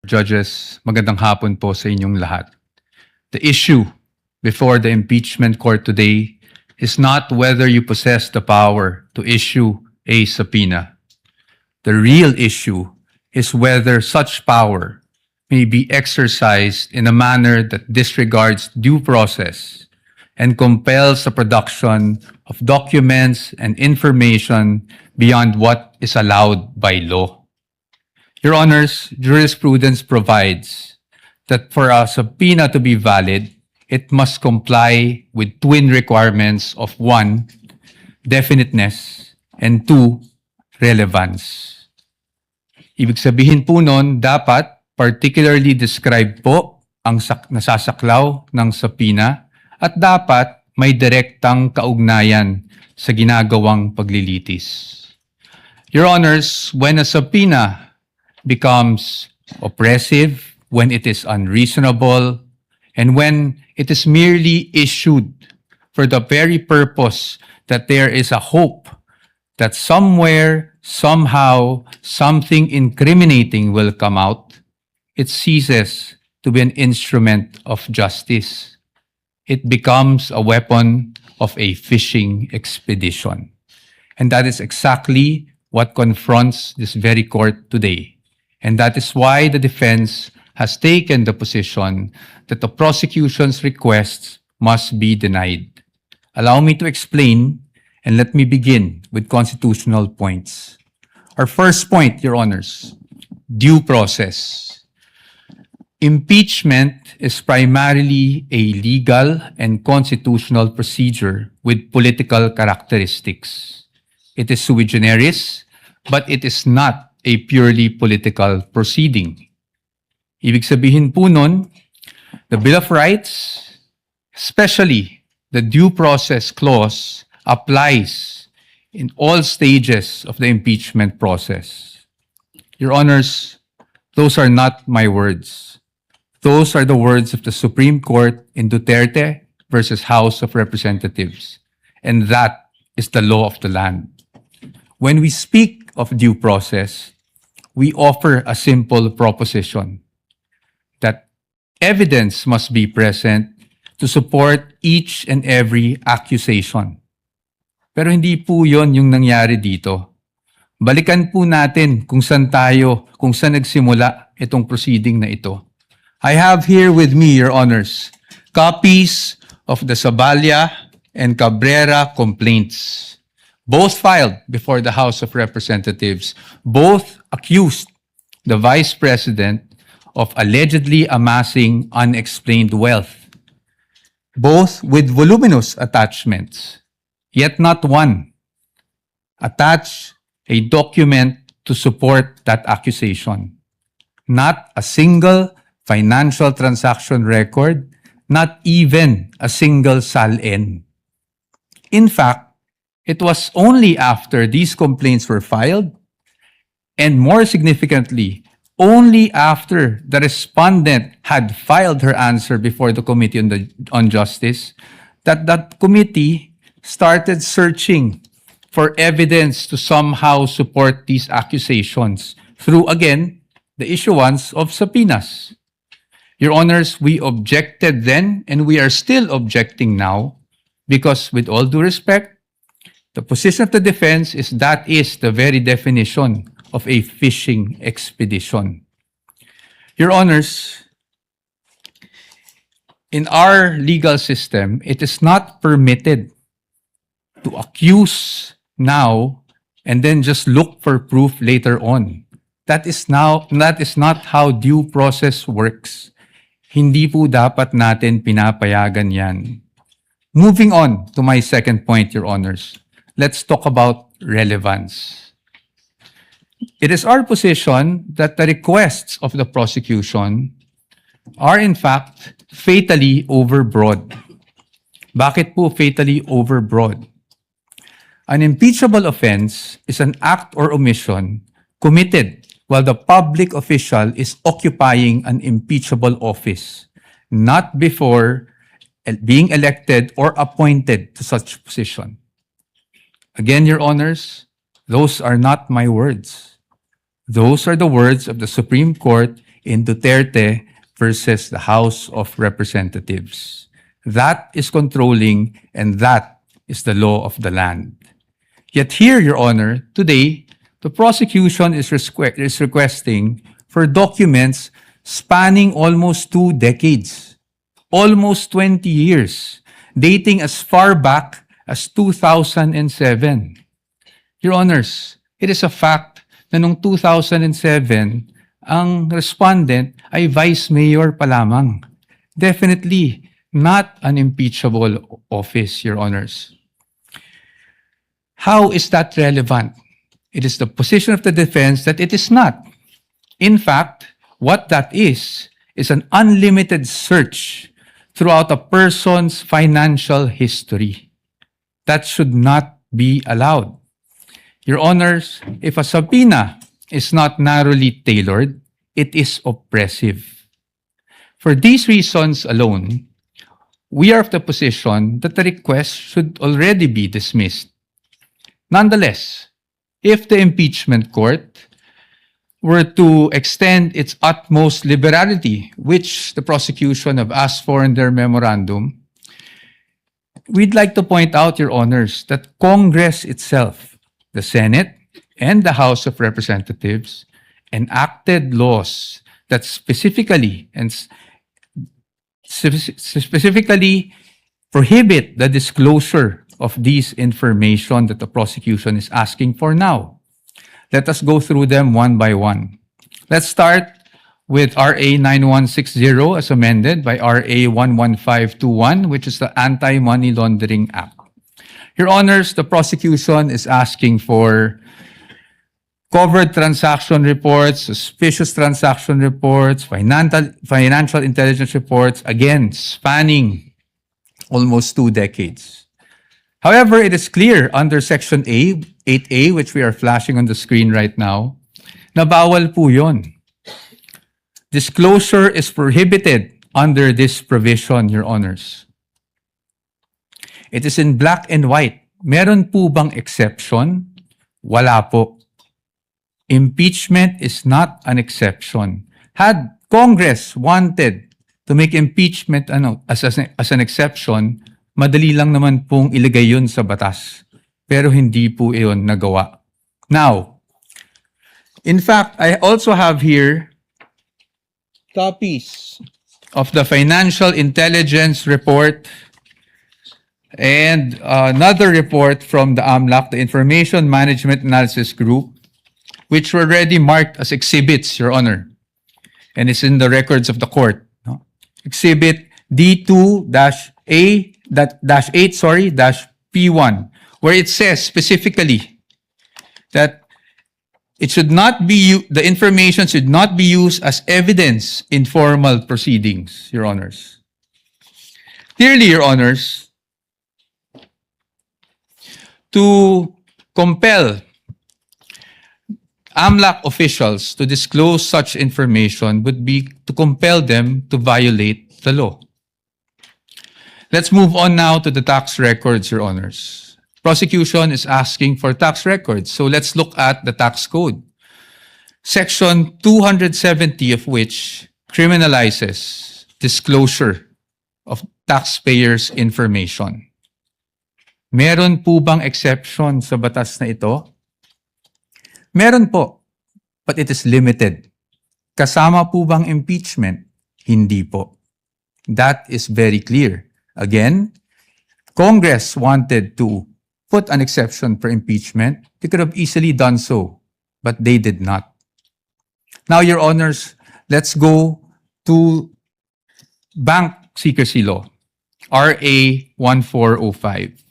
judges, magandang hapon po sa inyong lahat. The issue before the impeachment court today is not whether you possess the power to issue a subpoena. The real issue is whether such power may be exercised in a manner that disregards due process and compels the production of documents and information beyond what is allowed by law. Your Honors, jurisprudence provides that for a subpoena to be valid, it must comply with twin requirements of 1, definiteness, and 2, relevance. Ibig sabihin po nun, dapat particularly described po ang nasasaklaw ng subpoena at dapat may direktang kaugnayan sa ginagawang paglilitis. Your Honors, when a subpoena becomes oppressive, when it is unreasonable, and when it is merely issued for the very purpose that there is a hope that somewhere, somehow, something incriminating will come out, it ceases to be an instrument of justice. It becomes a weapon of a fishing expedition. And that is exactly what confronts this very court today. And that is why the defense has taken the position that the prosecution's requests must be denied. Allow me to explain, and let me begin with constitutional points. Our first point, Your Honors, due process. Impeachment is primarily a legal and constitutional procedure with political characteristics. It is sui generis, but it is not a purely political proceeding. Ibig sabihin po nun, the Bill of Rights, especially the due process clause, applies in all stages of the impeachment process. Your Honors, those are not my words. Those are the words of the Supreme Court in Duterte versus House of Representatives. And that is the law of the land. When we speak of due process, we offer a simple proposition that evidence must be present to support each and every accusation. Pero hindi po yon yung nangyari dito. Balikan po natin kung saan nagsimula itong proceeding na ito. I have here with me, Your Honors, copies of the Saballa and Cabrera complaints. Both filed before the House of Representatives. Both accused the Vice President of allegedly amassing unexplained wealth. Both with voluminous attachments, yet not one attached a document to support that accusation. Not a single financial transaction record, not even a single SALN. In fact, it was only after these complaints were filed, and more significantly, only after the respondent had filed her answer before the Committee on Justice, that committee started searching for evidence to somehow support these accusations through, again, the issuance of subpoenas. Your Honors, we objected then, and we are still objecting now, because with all due respect, the position of the defense is that is the very definition of a fishing expedition. Your Honors, in our legal system, it is not permitted to accuse now and then just look for proof later on. That is not how due process works. Hindi po dapat natin pinapayagan yan. Moving on to my second point, Your Honors. Let's talk about relevance. It is our position that the requests of the prosecution are in fact fatally overbroad. Bakit po fatally overbroad? An impeachable offense is an act or omission committed while the public official is occupying an impeachable office, not before being elected or appointed to such position. Again, Your Honors, those are not my words. Those are the words of the Supreme Court in Duterte versus the House of Representatives. That is controlling, and that is the law of the land. Yet here, Your Honor, today, the prosecution is requesting for documents spanning almost 2 decades, almost 20 years, dating as far back as 2007. Your Honors, it is a fact na noong 2007, ang respondent ay vice mayor pa lamang. Definitely not an impeachable office, Your Honors. How is that relevant? It is the position of the defense that it is not. In fact, what that is an unlimited search throughout a person's financial history. That should not be allowed. Your Honors, if a subpoena is not narrowly tailored, it is oppressive. For these reasons alone, we are of the position that the request should already be dismissed. Nonetheless, if the impeachment court were to extend its utmost liberality, which the prosecution have asked for in their memorandum, we'd like to point out, Your Honors, that Congress itself, the Senate and the House of Representatives, enacted laws that specifically prohibit the disclosure of these information that the prosecution is asking for now. Let us go through them one by one. Let's start with RA 9160 as amended by RA 11521, which is the Anti-Money Laundering Act. Your Honors, the prosecution is asking for covered transaction reports, suspicious transaction reports, financial intelligence reports, again, spanning almost 2 decades. However, it is clear under Section 8A, which we are flashing on the screen right now, na bawal po yun. Disclosure is prohibited under this provision, Your Honors. It is in black and white. Meron po bang exception? Wala po. Impeachment is not an exception. Had Congress wanted to make impeachment as an exception, madali lang naman pong ilagay yun sa batas. Pero hindi po iyon nagawa. Now, in fact, I also have here copies of the Financial Intelligence Report and another report from the AMLAC, the Information Management Analysis Group, which were already marked as exhibits, Your Honor. And it's in the records of the court. No? Exhibit D2-8-P1, where it says specifically that it should not be, the information should not be used as evidence in formal proceedings, Your Honors. Clearly, Your Honors, to compel AMLAC officials to disclose such information would be to compel them to violate the law. Let's move on now to the tax records, Your Honors. Prosecution is asking for tax records, so let's look at the tax code. Section 270 of which criminalizes disclosure of taxpayers' information. Meron po bang exception sa batas na ito? Meron po, but it is limited. Kasama po bang impeachment? Hindi po. That is very clear. Again, Congress wanted to put an exception for impeachment. They could have easily done so, but they did not. Now, Your Honors, let's go to bank secrecy law, RA 1405.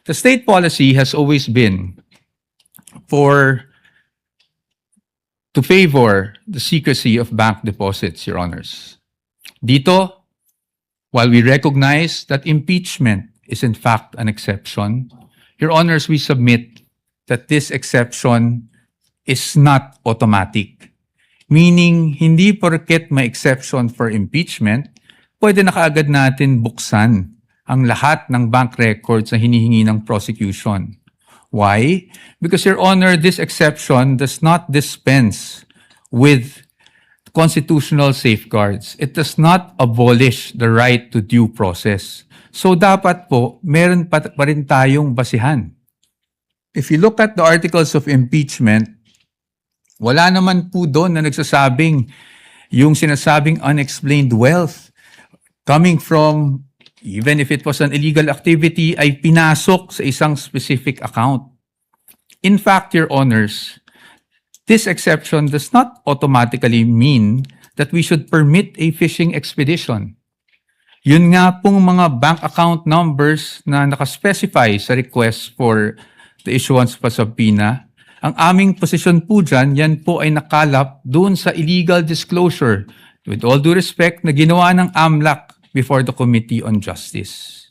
The state policy has always been to favor the secrecy of bank deposits, Your Honors. Dito, while we recognize that impeachment is in fact an exception, Your Honors, we submit that this exception is not automatic. Meaning, hindi porket may exception for impeachment, pwede na kaagad natin buksan ang lahat ng bank records na hinihingi ng prosecution. Why? Because, Your Honor, this exception does not dispense with constitutional safeguards. It does not abolish the right to due process. So dapat po, meron pa rin tayong basihan. If you look at the articles of impeachment, wala naman po doon na nagsasabing yung sinasabing unexplained wealth coming from, even if it was an illegal activity, ay pinasok sa isang specific account. In fact, Your Honors, this exception does not automatically mean that we should permit a fishing expedition. Yun nga pong mga bank account numbers na nakaspecify sa request for the issuance of a subpoena, ang aming posisyon po dyan, yan po ay nakalap doon sa illegal disclosure, with all due respect, na ginawa ng AMLAC before the Committee on Justice.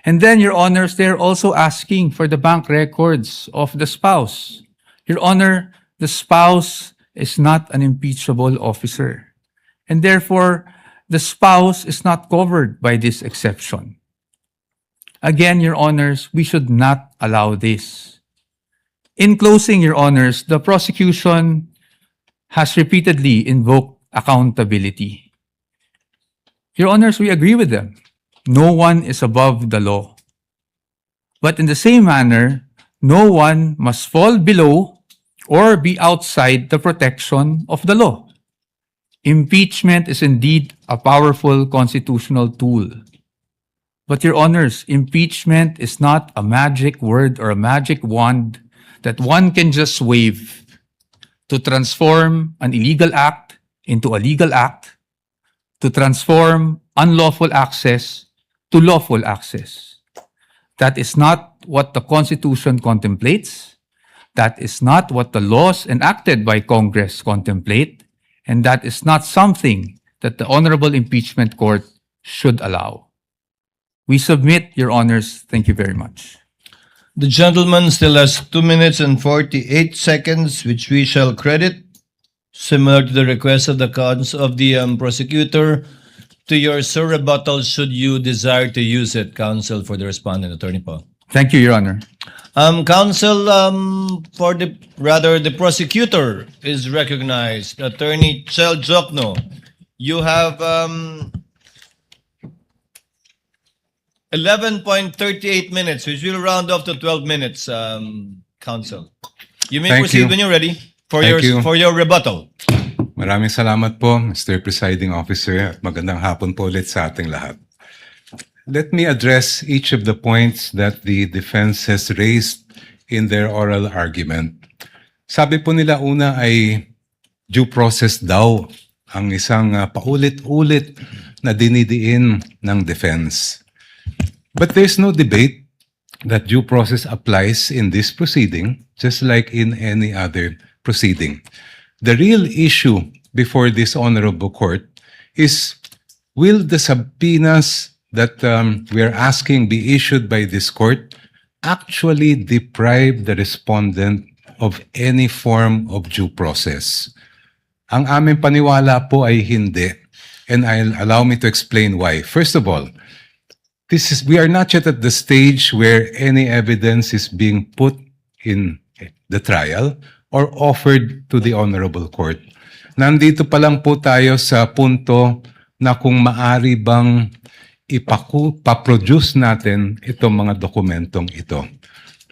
And then, Your Honors, they're also asking for the bank records of the spouse. Your Honor, the spouse is not an impeachable officer. And therefore, the spouse is not covered by this exception. Again, Your Honors, we should not allow this. In closing, Your Honors, the prosecution has repeatedly invoked accountability. Your Honors, we agree with them. No one is above the law. But in the same manner, no one must fall below or be outside the protection of the law. Impeachment is indeed a powerful constitutional tool. But Your Honors, impeachment is not a magic word or a magic wand that one can just wave to transform an illegal act into a legal act, to transform unlawful access to lawful access. That is not what the Constitution contemplates. That is not what the laws enacted by Congress contemplate. And that is not something that the Honorable Impeachment Court should allow. We submit, Your Honors. Thank you very much. The gentleman still has 2 minutes and 48 seconds, which we shall credit, similar to the request of the prosecutor, to your rebuttal should you desire to use it, counsel, for the respondent, Attorney Paul. Thank you, Your Honor. Counsel, the prosecutor is recognized. Attorney Chel Jokno, you have 11.38 minutes, which will round off to 12 minutes, counsel. You may Thank proceed you. when you're ready for Thank you. for your rebuttal. Maraming salamat po, Mr. Presiding Officer, at magandang hapon po ulit sa ating lahat. Let me address each of the points that the defense has raised in their oral argument. Sabi po nila una ay due process daw ang isang paulit-ulit na dinidiin ng defense. But there's no debate that due process applies in this proceeding, just like in any other proceeding. The real issue before this honorable court is, will the subpoenas that we are asking be issued by this court actually deprive the respondent of any form of due process? Ang aming paniwala po ay hindi. And allow me to explain why. First of all, we are not yet at the stage where any evidence is being put in the trial or offered to the honorable court. Nandito pa lang po tayo sa punto na kung maari bang ipaproduce natin itong mga dokumentong ito.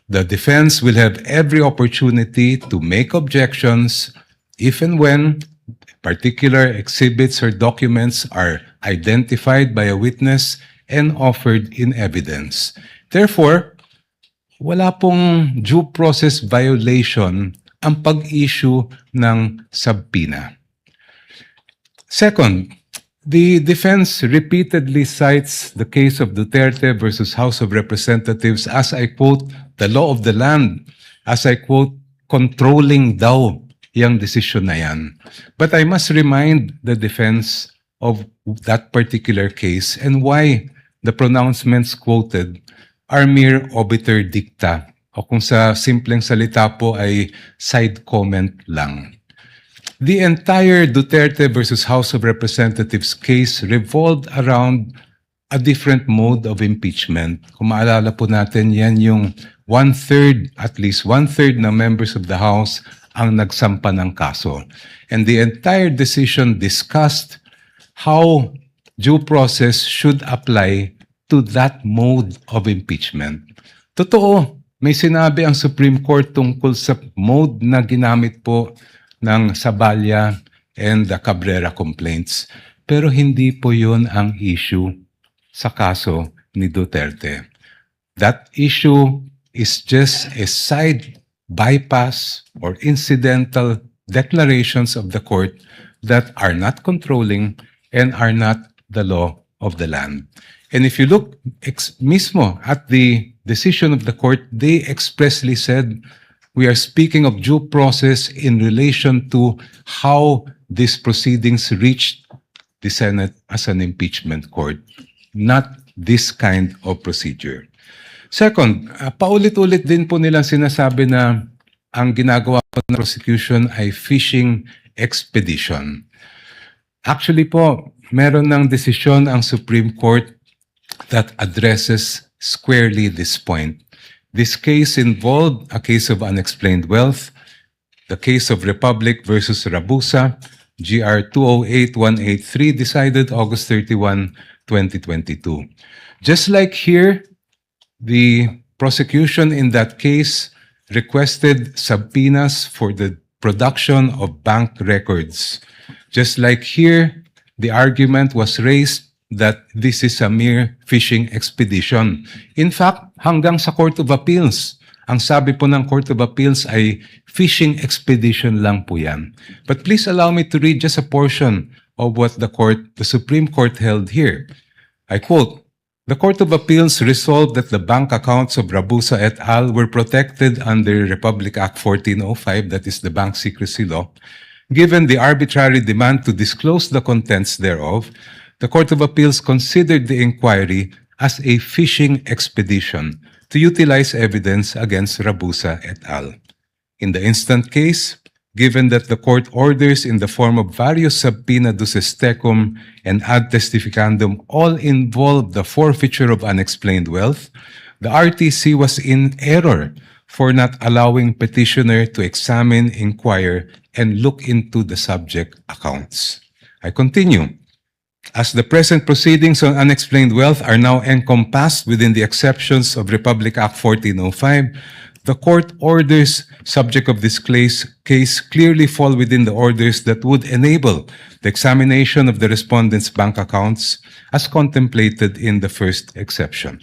The defense will have every opportunity to make objections if and when particular exhibits or documents are identified by a witness and offered in evidence. Therefore, wala pong due process violation ang pag-issue ng subpoena. Second, the defense repeatedly cites the case of Duterte versus House of Representatives as, I quote, the law of the land, as I quote, controlling daw yung decision na yan. But I must remind the defense of that particular case and why the pronouncements quoted are mere obiter dicta, o kung sa simpleng salita po ay side comment lang. The entire Duterte versus House of Representatives case revolved around a different mode of impeachment. Kung maalala po natin, yan yung at least one-third na members of the House ang nagsampa ng kaso. And the entire decision discussed how due process should apply to that mode of impeachment. Totoo, may sinabi ang Supreme Court tungkol sa mode na ginamit po ng Saballa and the Cabrera complaints. Pero hindi po yun ang issue sa kaso ni Duterte. That issue is just a side bypass or incidental declarations of the court that are not controlling and are not the law of the land. And if you look mismo at the decision of the court, they expressly said, we are speaking of due process in relation to how these proceedings reached the Senate as an impeachment court, not this kind of procedure. Second, paulit-ulit din po nilang sinasabi na ang ginagawa po ng prosecution ay fishing expedition. Actually po, meron ng desisyon ang Supreme Court that addresses squarely this point. This case involved a case of unexplained wealth, the case of Republic versus Rabusa, GR 208183, decided August 31, 2022. Just like here, the prosecution in that case requested subpoenas for the production of bank records. Just like here, the argument was raised that this is a mere fishing expedition. In fact, hanggang sa Court of Appeals, ang sabi po ng Court of Appeals ay fishing expedition lang po yan. But please allow me to read just a portion of what the Supreme Court held here. I quote, "The Court of Appeals resolved that the bank accounts of Rabusa et al. Were protected under Republic Act 1405, that is the Bank Secrecy Law. Given the arbitrary demand to disclose the contents thereof, the Court of Appeals considered the inquiry as a fishing expedition to utilize evidence against Rabusa et al. In the instant case, given that the court orders in the form of various subpoena duces tecum and ad testificandum all involved the forfeiture of unexplained wealth, the RTC was in error for not allowing petitioner to examine, inquire, and look into the subject accounts." I continue. "As the present proceedings on unexplained wealth are now encompassed within the exceptions of Republic Act 1405, the court orders subject of this case clearly fall within the orders that would enable the examination of the respondent's bank accounts as contemplated in the first exception.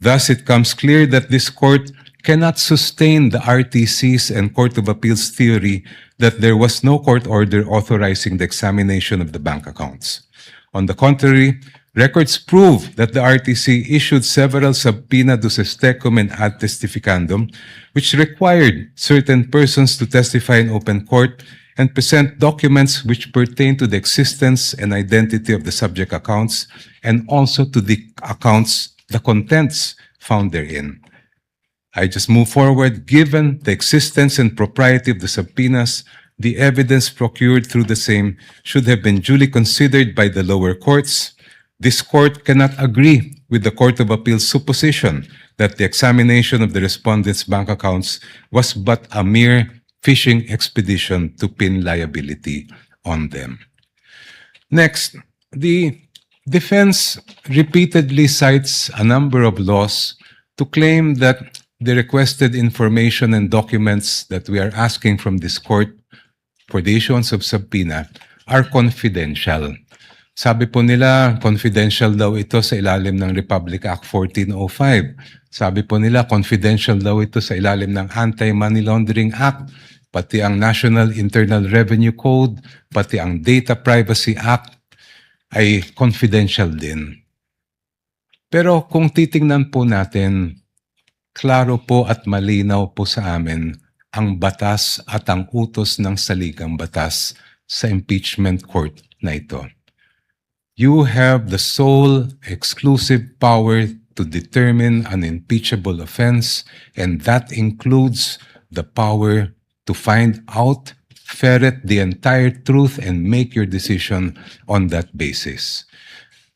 Thus, it comes clear that this court cannot sustain the RTC's and Court of Appeals theory that there was no court order authorizing the examination of the bank accounts. On the contrary, records prove that the RTC issued several subpoena duces tecum and ad testificandum, which required certain persons to testify in open court and present documents which pertain to the existence and identity of the subject accounts and also to the accounts, the contents found therein. I just move forward. Given the existence and propriety of the subpoenas, the evidence procured through the same should have been duly considered by the lower courts. This court cannot agree with the Court of Appeals' supposition that the examination of the respondents' bank accounts was but a mere fishing expedition to pin liability on them. Next, the defense repeatedly cites a number of laws to claim that the requested information and documents that we are asking from this court for the issuance of subpoena are confidential. Sabi po nila, confidential daw ito sa ilalim ng Republic Act 1405. Sabi po nila, confidential daw ito sa ilalim ng Anti-Money Laundering Act, pati ang National Internal Revenue Code, pati ang Data Privacy Act ay confidential din. Pero kung titingnan po natin, klaro po at malinaw po sa amin ang batas at ang utos ng saligang batas sa impeachment court na ito. You have the sole exclusive power to determine an impeachable offense, and that includes the power to find out, ferret the entire truth, and make your decision on that basis.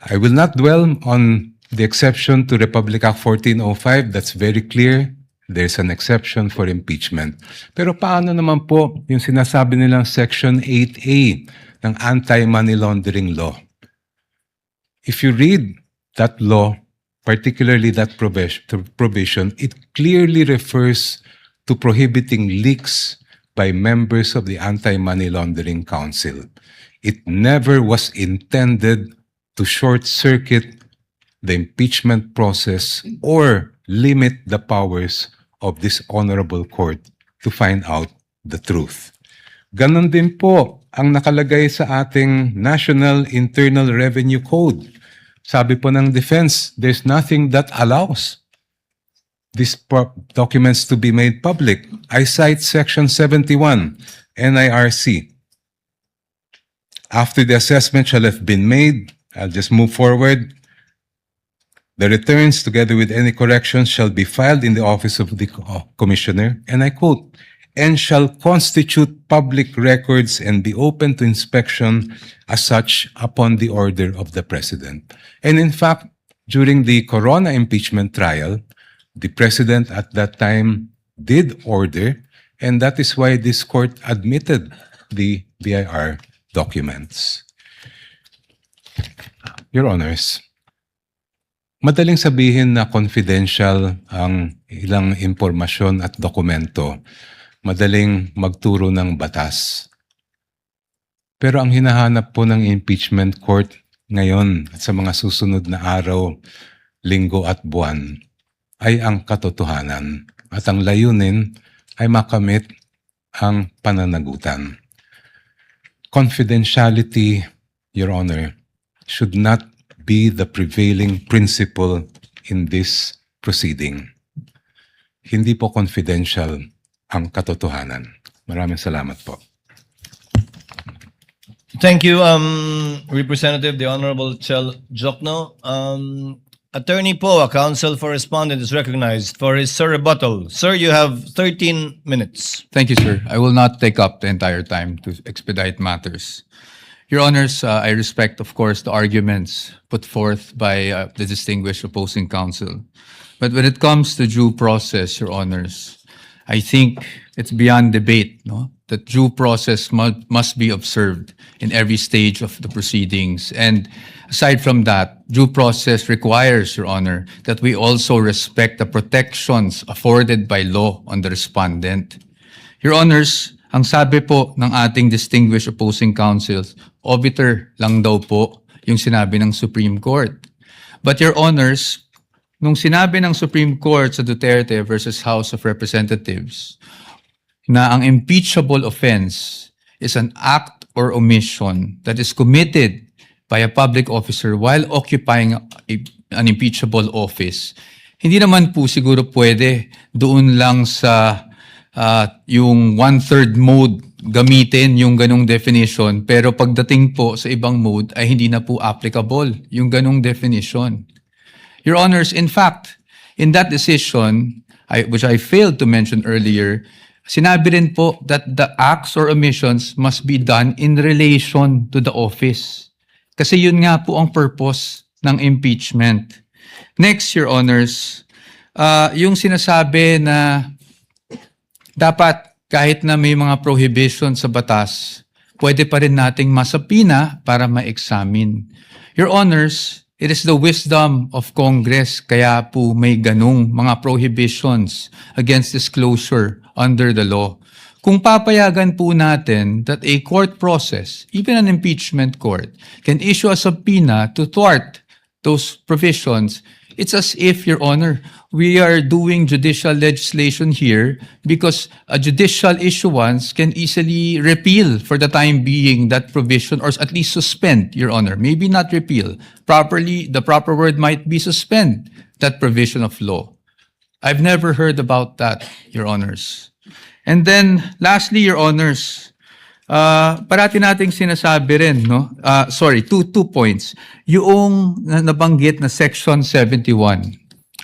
I will not dwell on the exception to Republic Act 1405. That's very clear. there's an exception for impeachment. Pero paano naman po yung sinasabi nilang Section 8A ng Anti-Money Laundering Law? If you read that law, particularly that provision, it clearly refers to prohibiting leaks by members of the Anti-Money Laundering Council. It never was intended to short-circuit the impeachment process or limit the powers of this honorable court to find out the truth. Ganon din po ang nakalagay sa ating National Internal Revenue Code. Sabi po ng defense, there's nothing that allows these documents to be made public. I cite Section 71, NIRC. After the assessment shall have been made, I'll just move forward. The returns, together with any corrections, shall be filed in the office of the commissioner, and I quote, and shall constitute public records and be open to inspection as such upon the order of the president. And in fact, during the Corona impeachment trial, the president at that time did order, and that is why this court admitted the BIR documents. Your Honors, madaling sabihin na confidential ang ilang impormasyon at dokumento. Madaling magturo ng batas. Pero ang hinahanap po ng impeachment court ngayon at sa mga susunod na araw, linggo at buwan ay ang katotohanan at ang layunin ay makamit ang pananagutan. Confidentiality, Your Honor, should not be the prevailing principle in this proceeding. Hindi po confidential ang katotohanan. Maraming salamat po. Thank you, Representative, the Honorable Chel Jokno. Attorney Poa, counsel for respondent, is recognized for his rebuttal. Sir, you have 13 minutes. Thank you, sir. I will not take up the entire time to expedite matters. Your Honors, I respect, of course, the arguments put forth by the distinguished opposing counsel. But when it comes to due process, Your Honors, I think it's beyond debate, no, that due process must be observed in every stage of the proceedings. And aside from that, due process requires, Your Honor, that we also respect the protections afforded by law on the respondent. Your Honors, ang sabi po ng ating distinguished opposing counsels, obiter lang daw po yung sinabi ng Supreme Court. But Your Honors, nung sinabi ng Supreme Court sa Duterte versus House of Representatives na ang impeachable offense is an act or omission that is committed by a public officer while occupying an impeachable office, hindi naman po siguro pwede doon lang sa yung one-third mode gamitin yung ganong definition, pero pagdating po sa ibang mode ay hindi na po applicable yung ganong definition. Your Honors, in fact, in that decision, which I failed to mention earlier, sinabi rin po that the acts or omissions must be done in relation to the office. Kasi yun nga po ang purpose ng impeachment. Next, Your Honors, yung sinasabi na dapat kahit na may mga prohibition sa batas, pwede pa rin nating masapina para ma-examine. Your Honors, it is the wisdom of Congress kaya po may ganung mga prohibitions against disclosure under the law. Kung papayagan po natin that a court process, even an impeachment court, can issue a subpoena to thwart those provisions, it's as if, Your Honor, we are doing judicial legislation here because a judicial issuance can easily repeal for the time being that provision or at least suspend, Your Honor. Maybe not repeal. Properly, the proper word might be suspend that provision of law. I've never heard about that, Your Honors. And then, lastly, Your Honors, parati nating sinasabi rin, no? Two points. Yung nabanggit na Section 71.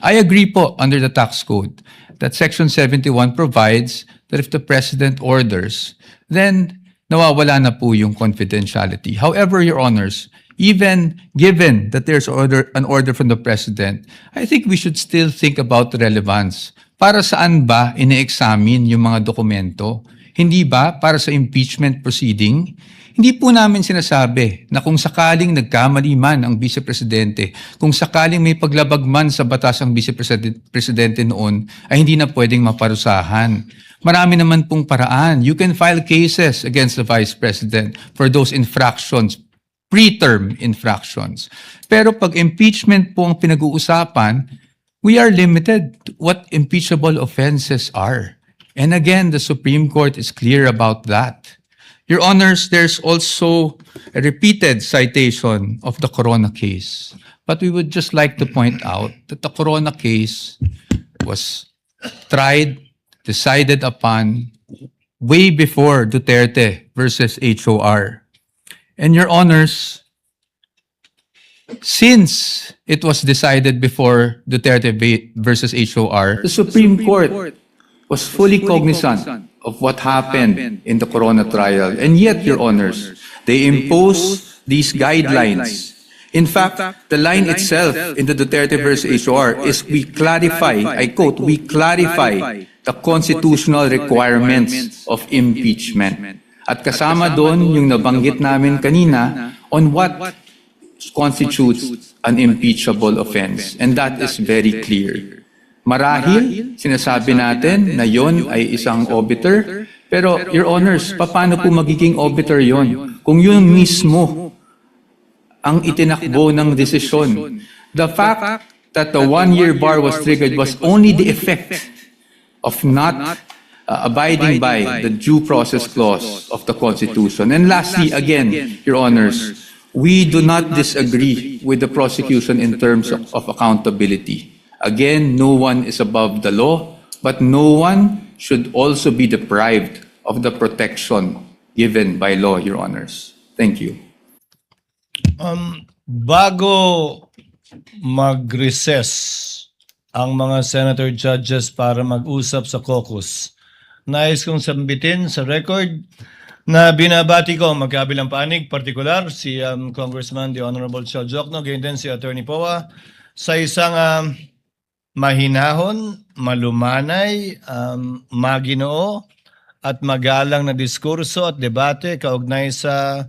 I agree po under the tax code that Section 71 provides that if the President orders, then nawawala na po yung confidentiality. However, Your Honors, even given that there's an order from the President, I think we should still think about the relevance para saan ba ine-examine yung mga dokumento? Hindi ba para sa impeachment proceeding? Hindi po namin sinasabi na kung sakaling nagkamali man ang Vice Presidente, kung sakaling may paglabag man sa batas ang Vice Presidente noon, ay hindi na pwedeng maparusahan. Marami naman pong paraan. You can file cases against the Vice President for those infractions, preterm infractions. Pero pag impeachment po ang pinag-uusapan, we are limited to what impeachable offenses are. And again, the Supreme Court is clear about that. Your Honors, there's also a repeated citation of the Corona case. But we would just like to point out that the Corona case was tried, decided upon way before Duterte versus HOR. And Your Honors, since it was decided before Duterte versus HOR, the Supreme Court was fully cognizant of what happened in the Corona trial. And yet, Your Honors, they imposed these guidelines. In fact, the line itself in the Duterte versus HOR is we clarify, I quote, we clarify the constitutional requirements of impeachment. At kasama doon yung nabanggit namin kanina on what constitutes an impeachable offense. And that is very clear. Marahil, sinasabi natin na yon ay isang obiter, pero Your Honors, paano po magiging obiter yon? Kung yun mismo ang itinakbo ng desisyon. The fact that the one-year bar was triggered was only the effect of not abiding by the due process clause of the Constitution. And lastly, again, Your Honors, we do not disagree with the prosecution in terms of accountability. Again, no one is above the law, but no one should also be deprived of the protection given by law, Your Honors. Thank you. Bago mag-recess ang mga senator judges para mag-usap sa caucus, nais kong sambitin sa record na binabati ko ang magkabilang panig, partikular si Congressman the Honorable Chal Jokno, ganyan din si Attorney Poa, sa isang mahinahon, malumanay, maginoo at magalang na diskurso at debate kaugnay sa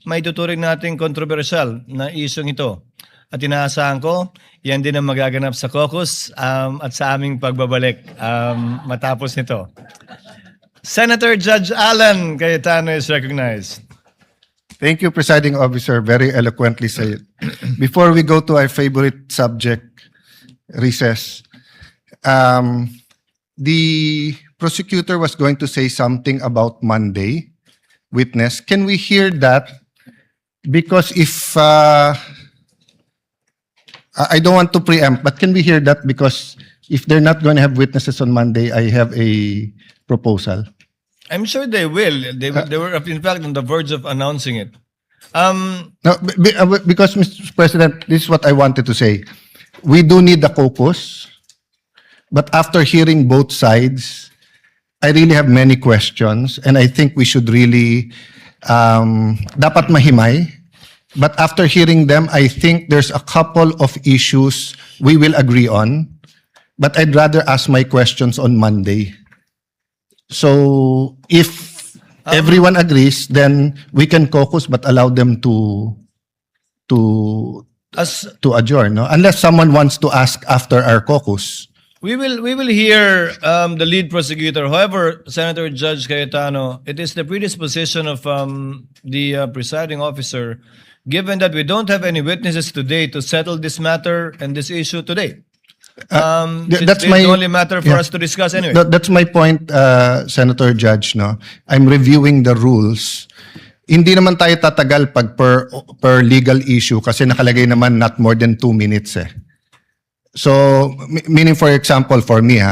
may tuturing nating kontrobersyal na isyong ito. At inaasahan ko, yan din ang magaganap sa caucus at sa aming pagbabalik matapos nito. Senator Judge Alan Cayetano is recognized. Thank you, Presiding Officer. Very eloquently said. Before we go to our favorite subject, recess, the prosecutor was going to say something about Monday witness. Can we hear that? Because if I don't want to preempt, but can we hear that? Because if they're not going to have witnesses on Monday, I have a proposal. I'm sure they will. They were, in fact, on the verge of announcing it. No, because, Mr. President, this is what I wanted to say. We do need the caucus, but after hearing both sides, I really have many questions, and I think we should really dapat mahimay. But after hearing them, I think there's a couple of issues we will agree on, but I'd rather ask my questions on Monday. So if everyone agrees, then we can caucus but allow them to adjourn, no? Unless someone wants to ask after our caucus. We will hear the lead prosecutor. However, Senator Judge Cayetano, it is the predisposition of the presiding officer, given that we don't have any witnesses today to settle this matter and this issue today. That's it's my the only matter for yeah. us to discuss anyway. That's my point, Senator Judge, no? I'm reviewing the rules. Hindi naman tayo tatagal pag per legal issue kasi nakalagay naman not more than 2 minutes eh. So, meaning for example, for me,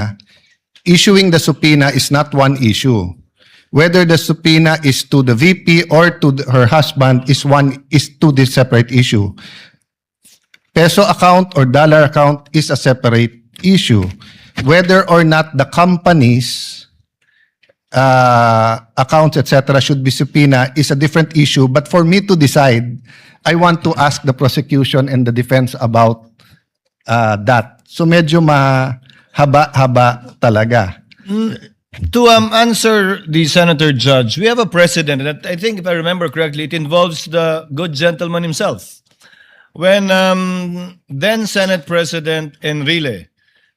issuing the subpoena is not one issue. Whether the subpoena is to the VP or to her husband is two separate issue. Peso account or dollar account is a separate issue. Whether or not the company's accounts, etc., should be subpoena is a different issue. But for me to decide, I want to ask the prosecution and the defense about that. So medyo haba-haba talaga. To answer the Senator Judge, we have a precedent that I think, if I remember correctly, it involves the good gentleman himself. When then Senate President Enrile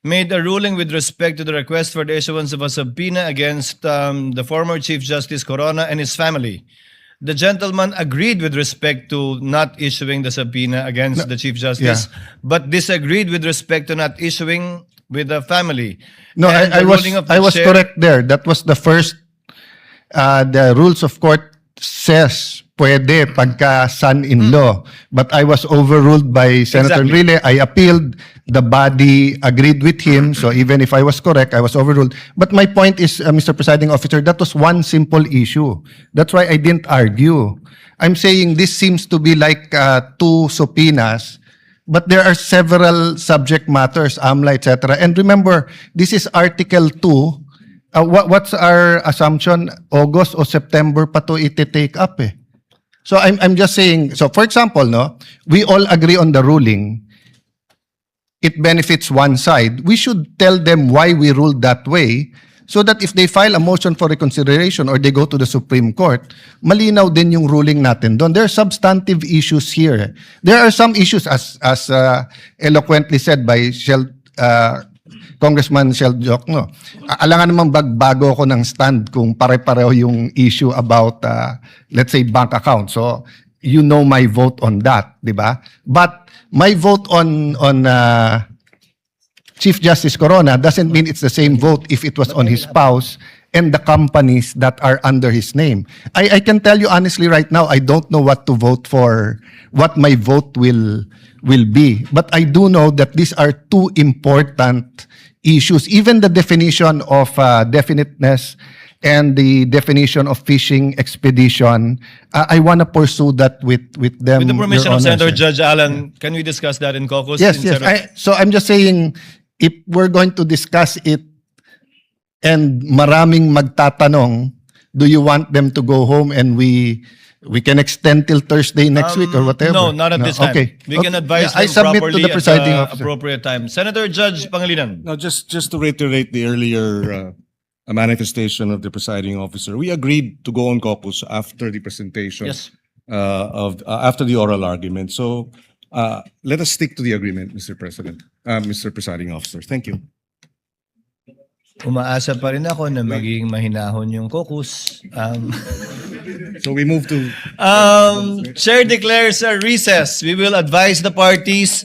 made a ruling with respect to the request for the issuance of a subpoena against the former Chief Justice Corona and his family. The gentleman agreed with respect to not issuing the subpoena against the Chief Justice, but disagreed with respect to not issuing with the family. No, And I the was ruling of I the was chair- correct there. That was the first. The rules of court says pwede pagka son-in-law, but I was overruled by Senator Exactly. Enrile. I appealed. The body agreed with him. So even if I was correct, I was overruled. But my point is, Mr. Presiding Officer, that was one simple issue. That's why I didn't argue. I'm saying this seems to be like two subpoenas. But there are several subject matters, AMLA, etc. And remember, this is Article 2. What's our assumption? August or September pa to iti-take up eh. So I'm just saying, so for example, no, we all agree on the ruling. It benefits one side. We should tell them why we ruled that way so that if they file a motion for reconsideration or they go to the Supreme Court, malinaw din yung ruling natin doon. There are substantive issues here. There are some issues as eloquently said by Congressman Shel Jokno. Alangan namang bagbago ako ng stand kung pare-pareho yung issue about let's say bank account. So you know my vote on that, di ba? But my vote on Chief Justice Corona doesn't mean it's the same vote if it was on his spouse and the companies that are under his name. I can tell you honestly right now, I don't know what to vote for, what my vote will be. But I do know that these are two important issues. Even the definition of definiteness and the definition of fishing expedition, I want to pursue that with them. With the permission Your of Honor, Senator sir. Judge Allen, can we discuss that in caucus? Yes, instead yes. of- So I'm just saying, if we're going to discuss it and maraming magtatanong, do you want them to go home and we can extend till Thursday next week or whatever? No, not at this time. Okay. We can advise Yeah, I them submit properly to the presiding at the officer. appropriate time. Senator Judge Pangilinan. Now, just to reiterate the earlier manifestation of the presiding officer, we agreed to go on caucus after the presentation Yes. after the oral argument. So let us stick to the agreement, Mr. President, Mr. Presiding Officer. Thank you. Umaasa pa rin ako na magiging mahinahon yung caucus. So we move to Chair declares a recess. We will advise the parties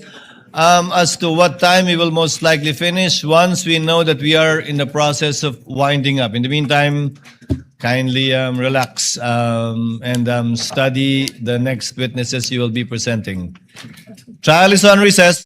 as to what time we will most likely finish once we know that we are in the process of winding up. In the meantime, kindly relax and study the next witnesses you will be presenting. Trial is on recess.